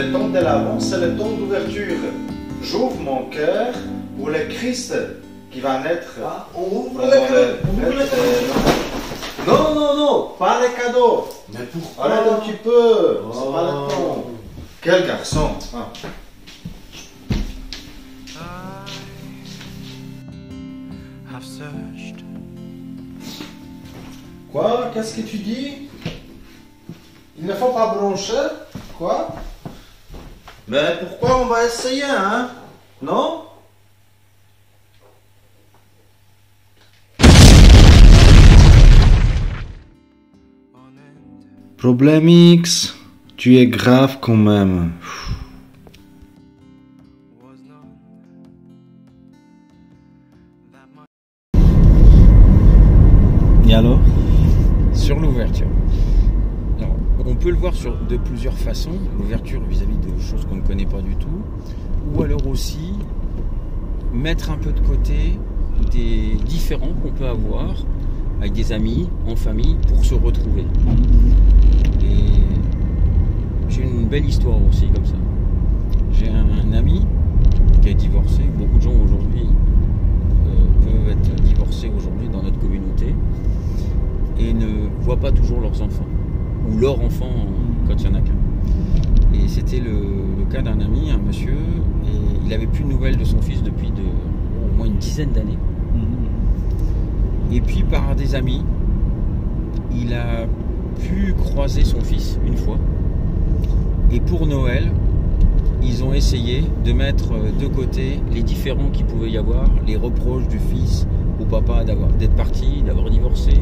Le temps de l'Avent, c'est le temps d'ouverture. J'ouvre mon cœur pour le Christ qui va naître. Ah, on ouvre le cœur. Non, non, non, pas les cadeaux. Mais pourquoi? Arrête un petit peu, c'est pas le temps. Quel garçon. Ah. Quoi? Qu'est-ce que tu dis? Il ne faut pas broncher? Quoi? Mais pourquoi on va essayer, hein? Non? Problème X, tu es grave quand même. Et alors? Sur l'ouverture. Alors, on peut le voir de plusieurs façons, l'ouverture vis-à-vis de choses qu'on ne connaît pas du tout, ou alors aussi mettre un peu de côté des différends qu'on peut avoir avec des amis, en famille, pour se retrouver. Et j'ai une belle histoire aussi comme ça. J'ai un ami qui est divorcé, beaucoup de gens aujourd'hui peuvent être divorcés aujourd'hui dans notre communauté et ne voient pas toujours leurs enfants, ou leurs enfants quand il n'y en a qu'un. Et c'était le cas d'un ami, un monsieur, et il n'avait plus de nouvelles de son fils depuis au moins une dizaine d'années. Et puis par des amis, il a pu croiser son fils une fois. Et pour Noël, ils ont essayé de mettre de côté les différends qu'il pouvait y avoir, les reproches du fils au papa d'être parti, d'avoir divorcé,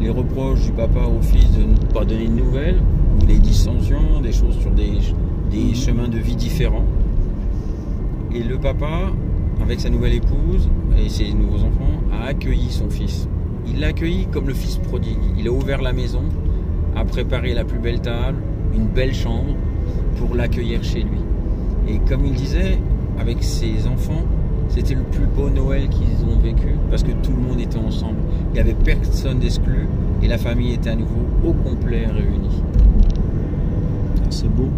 les reproches du papa au fils de ne pas donner de nouvelles, ou les dissensions, des choses sur des chemins de vie différents. Et le papa, avec sa nouvelle épouse et ses nouveaux enfants, a accueilli son fils. Il l'a accueilli comme le fils prodigue. Il a ouvert la maison, a préparé la plus belle table, une belle chambre pour l'accueillir chez lui. Et comme il disait, avec ses enfants, c'était le plus beau Noël qu'ils ont vécu parce que tout le monde était ensemble. Il n'y avait personne d'exclu et la famille était à nouveau au complet réunie. C'est beau.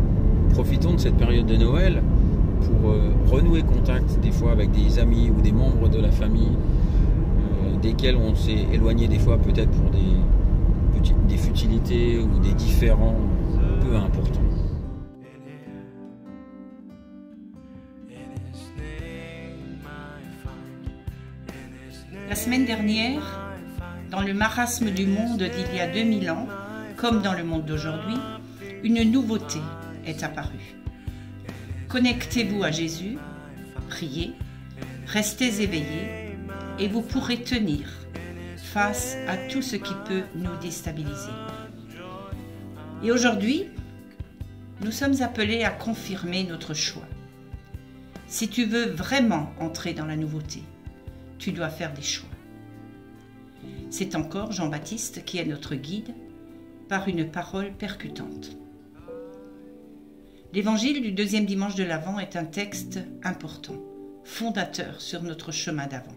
Profitons de cette période de Noël pour renouer contact des fois avec des amis ou des membres de la famille desquels on s'est éloigné des fois peut-être pour des futilités ou des différends peu importants. La semaine dernière, dans le marasme du monde d'il y a 2000 ans, comme dans le monde d'aujourd'hui, une nouveauté est apparue. Connectez-vous à Jésus, priez, restez éveillés et vous pourrez tenir face à tout ce qui peut nous déstabiliser. Et aujourd'hui, nous sommes appelés à confirmer notre choix. Si tu veux vraiment entrer dans la nouveauté, tu dois faire des choix. C'est encore Jean-Baptiste qui est notre guide par une parole percutante. L'évangile du deuxième dimanche de l'Avent est un texte important, fondateur sur notre chemin d'Avent.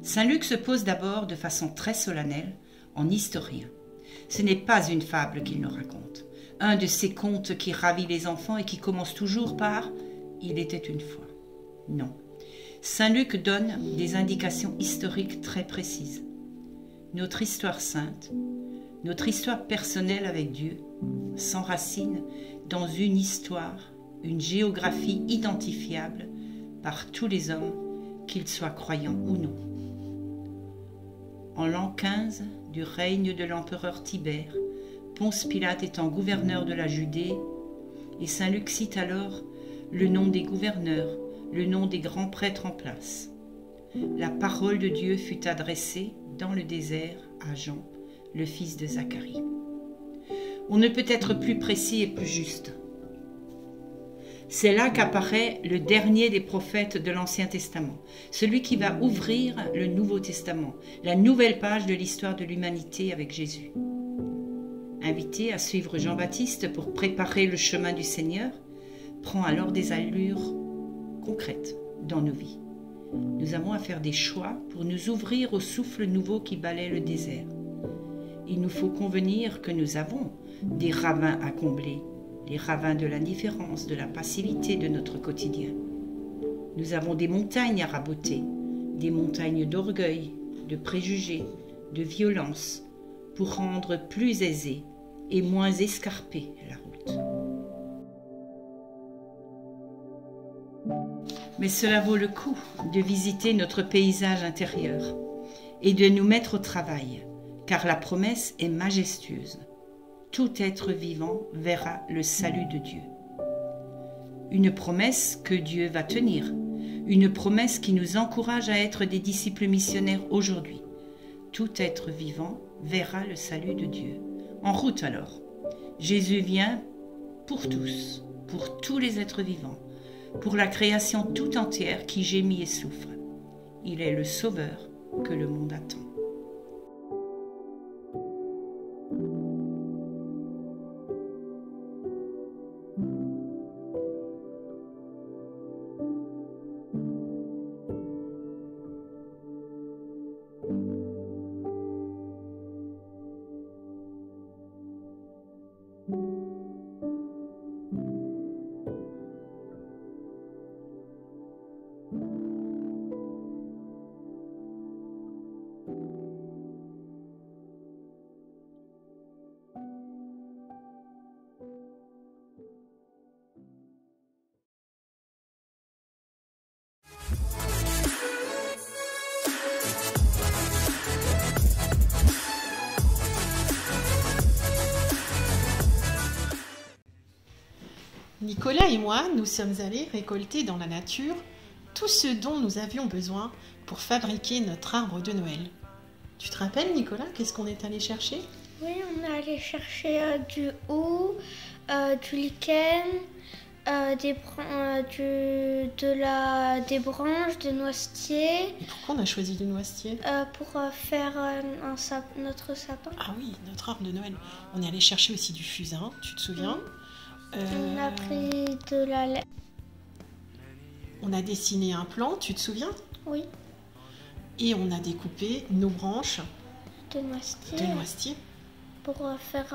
Saint Luc se pose d'abord de façon très solennelle en historien. Ce n'est pas une fable qu'il nous raconte, un de ces contes qui ravit les enfants et qui commence toujours par « il était une fois ». Non. Saint Luc donne des indications historiques très précises. Notre histoire sainte, notre histoire personnelle avec Dieu, s'enracine dans une histoire, une géographie identifiable par tous les hommes, qu'ils soient croyants ou non. En l'an 15 du règne de l'empereur Tibère, Ponce Pilate étant gouverneur de la Judée, et Saint Luc cite alors le nom des gouverneurs, le nom des grands prêtres en place. La parole de Dieu fut adressée dans le désert à Jean, le fils de Zacharie. On ne peut être plus précis et plus juste. C'est là qu'apparaît le dernier des prophètes de l'Ancien Testament, celui qui va ouvrir le Nouveau Testament, la nouvelle page de l'histoire de l'humanité avec Jésus. Invité à suivre Jean-Baptiste pour préparer le chemin du Seigneur, prend alors des allures concrètes dans nos vies. Nous avons à faire des choix pour nous ouvrir au souffle nouveau qui balaie le désert. Il nous faut convenir que nous avons des ravins à combler les ravins de l'indifférence, de la passivité de notre quotidien. Nous avons des montagnes à raboter, des montagnes d'orgueil, de préjugés, de violence, pour rendre plus aisée et moins escarpée la route. Mais cela vaut le coup de visiter notre paysage intérieur et de nous mettre au travail, car la promesse est majestueuse. Tout être vivant verra le salut de Dieu. Une promesse que Dieu va tenir, une promesse qui nous encourage à être des disciples missionnaires aujourd'hui. Tout être vivant verra le salut de Dieu. En route alors. Jésus vient pour tous, pour tous les êtres vivants, pour la création tout entière qui gémit et souffre. Il est le Sauveur que le monde attend. Nicolas et moi, nous sommes allés récolter dans la nature tout ce dont nous avions besoin pour fabriquer notre arbre de Noël. Tu te rappelles, Nicolas, qu'est-ce qu'on est allé chercher? Oui, on est allé chercher du hou, du lichen, des branches de noisetier. Et pourquoi on a choisi du noisetier? Pour faire notre sapin. Ah oui, notre arbre de Noël. On est allé chercher aussi du fusain, tu te souviens? On a pris de la laine. On a dessiné un plan, tu te souviens? Oui, Et on a découpé nos branches de noisetier. de noisetier. Pour faire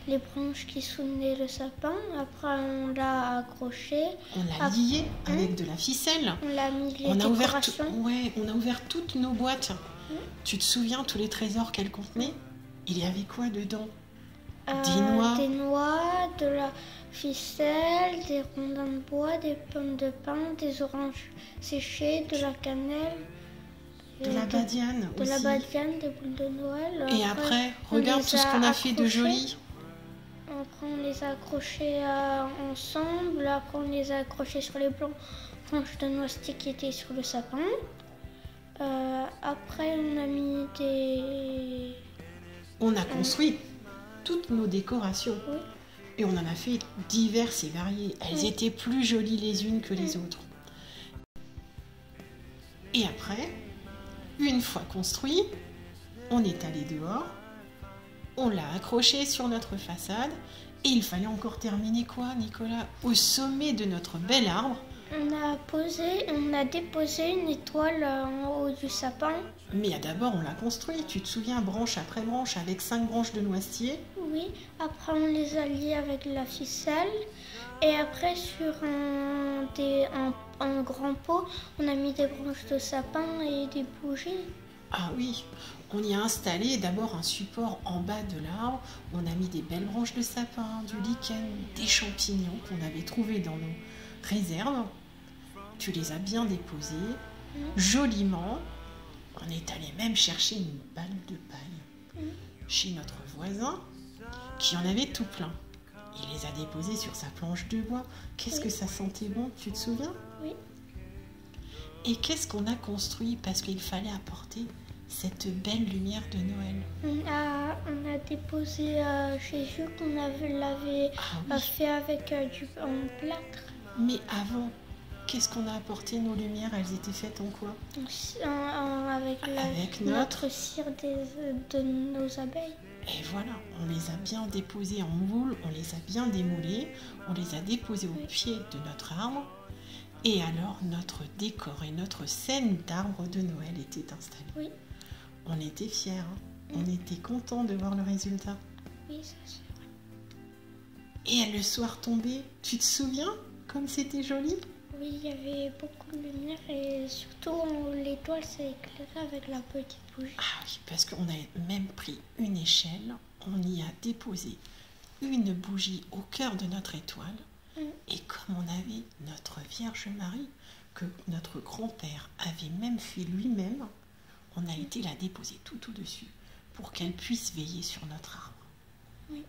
les branches qui soutenaient le sapin. Après, on l'a accroché. On l'a lié avec de la ficelle. On l'a mis les On a ouvert décorations. on a ouvert toutes nos boîtes. Tu te souviens tous les trésors qu'elles contenaient? Il y avait quoi dedans? Des noix, de la ficelle, des rondins de bois, des pommes de pin, des oranges séchées, de la cannelle. de la badiane De aussi. la badiane, des boules de Noël. Et après, regarde tout ce qu'on a fait de joli. Après, on les a accrochés ensemble. Après, on les a accrochés sur les branches de noisetier qui étaient sur le sapin. Après, on a mis des... On a construit toutes nos décorations. Oui. Et on en a fait diverses et variées. Elles étaient plus jolies les unes que les autres. Et après, une fois construit, on est allé dehors, on l'a accroché sur notre façade, et il fallait encore terminer quoi, Nicolas? Au sommet de notre bel arbre. On a déposé une étoile en haut du sapin. Mais d'abord, on l'a construit, tu te souviens, branche après branche, avec 5 branches de noisetier. Oui, après on les a liés avec de la ficelle. Et après sur un grand pot, on a mis des branches de sapin et des bougies. Ah oui, on y a installé d'abord un support en bas de l'arbre. On a mis des belles branches de sapin, du lichen, des champignons qu'on avait trouvés dans nos réserves. Tu les as bien déposés, joliment. On est allé même chercher une balle de paille chez notre voisin qui en avait tout plein. Il les a déposés sur sa planche de bois. Qu'est-ce que ça sentait bon, tu te souviens? Oui. Et qu'est-ce qu'on a construit parce qu'il fallait apporter cette belle lumière de Noël? On a déposé Jésus qu'on l'avait fait avec en plâtre. Mais avant, qu'est-ce qu'on a apporté, nos lumières? Elles étaient faites en quoi? Avec notre cire de nos abeilles. Et voilà, on les a bien déposées en moule, on les a bien démoulées, on les a déposées au pied de notre arbre. Et alors, notre décor et notre scène d'arbre de Noël étaient installés. Oui. On était fiers, hein. On était contents de voir le résultat. Oui, ça c'est vrai. Et le soir tombé, tu te souviens comme c'était joli? Oui, il y avait beaucoup de lumière et surtout l'étoile s'est éclairée avec la petite bougie. Ah oui, parce qu'on a même pris une échelle, on y a déposé une bougie au cœur de notre étoile. Et comme on avait notre Vierge Marie, que notre grand-père avait même fait lui-même, on a été la déposer tout au-dessus pour qu'elle puisse veiller sur notre arbre. Oui.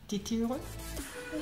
T'étais heureux? Oui.